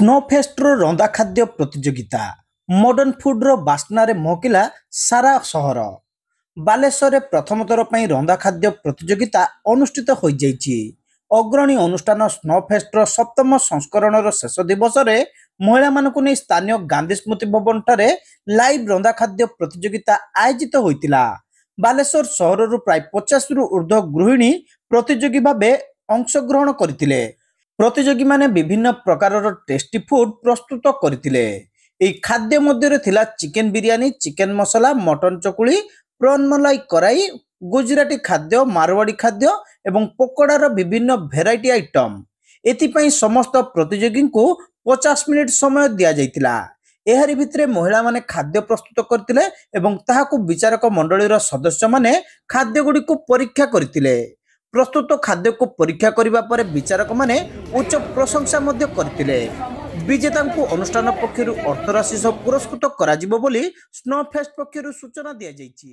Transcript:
ସ୍ନୋଫେଷ୍ଟର ରନ୍ଧା ଖାଦ୍ୟ ପ୍ରତିଯୋଗିତା ମଡର୍ଣ୍ଣ ଫୁଡ୍ର ବାସ୍ନାରେ ମହକିଲା ସାରା ସହର। ବାଲେଶ୍ୱରରେ ପ୍ରଥମ ଥର ପାଇଁ ରନ୍ଧା ଖାଦ୍ୟ ପ୍ରତିଯୋଗିତା ଅନୁଷ୍ଠିତ ହୋଇଯାଇଛି। ଅଗ୍ରଣୀ ଅନୁଷ୍ଠାନ ସ୍ନୋଫେଷ୍ଟର ସପ୍ତମ ସଂସ୍କରଣର ଶେଷ ଦିବସରେ ମହିଳାମାନଙ୍କୁ ନେଇ ସ୍ଥାନୀୟ ଗାନ୍ଧୀ ସ୍ମୃତି ଭବନଠାରେ ଲାଇଭ୍ ରନ୍ଧା ଖାଦ୍ୟ ପ୍ରତିଯୋଗିତା ଆୟୋଜିତ ହୋଇଥିଲା। ବାଲେଶ୍ୱର ସହରରୁ ପ୍ରାୟ 50ରୁ ଉର୍ଦ୍ଧ୍ୱ ଗୃହିଣୀ ପ୍ରତିଯୋଗୀ ଭାବେ ଅଂଶଗ୍ରହଣ କରିଥିଲେ। ପ୍ରତିଯୋଗୀମାନେ ବିଭିନ୍ନ ପ୍ରକାରର ଟେଷ୍ଟି ଫୁଡ୍ ପ୍ରସ୍ତୁତ କରିଥିଲେ। ଏହି ଖାଦ୍ୟ ମଧ୍ୟରେ ଥିଲା ଚିକେନ ବିରିୟାନୀ, ଚିକେନ ମସଲା, ମଟନ ଚକୁଳି, ପ୍ରନ୍ ମଲାଇ କରାଇ, ଗୁଜରାଟୀ ଖାଦ୍ୟ, ମାରୱାଡ଼ି ଖାଦ୍ୟ ଏବଂ ପକୋଡ଼ାର ବିଭିନ୍ନ ଭେରାଇଟି ଆଇଟମ୍। ଏଥିପାଇଁ ସମସ୍ତ ପ୍ରତିଯୋଗୀଙ୍କୁ 50 ମିନିଟ୍ ସମୟ ଦିଆଯାଇଥିଲା। ଏହାରି ଭିତରେ ମହିଳାମାନେ ଖାଦ୍ୟ ପ୍ରସ୍ତୁତ କରିଥିଲେ ଏବଂ ତାହାକୁ ବିଚାରକ ମଣ୍ଡଳୀର ସଦସ୍ୟମାନେ ଖାଦ୍ୟଗୁଡ଼ିକୁ ପରୀକ୍ଷା କରିଥିଲେ। ପ୍ରସ୍ତୁତ ଖାଦ୍ୟକୁ ପରୀକ୍ଷା କରିବା ପରେ ବିଚାରକମାନେ ଉଚ୍ଚ ପ୍ରଶଂସା ମଧ୍ୟ କରିଥିଲେ। ବିଜେତାଙ୍କୁ ଅନୁଷ୍ଠାନ ପକ୍ଷରୁ ଅର୍ଥରାଶି ସହ ପୁରସ୍କୃତ କରାଯିବ ବୋଲି ସ୍ନୋଫେଷ୍ଟ ପକ୍ଷରୁ ସୂଚନା ଦିଆଯାଇଛି।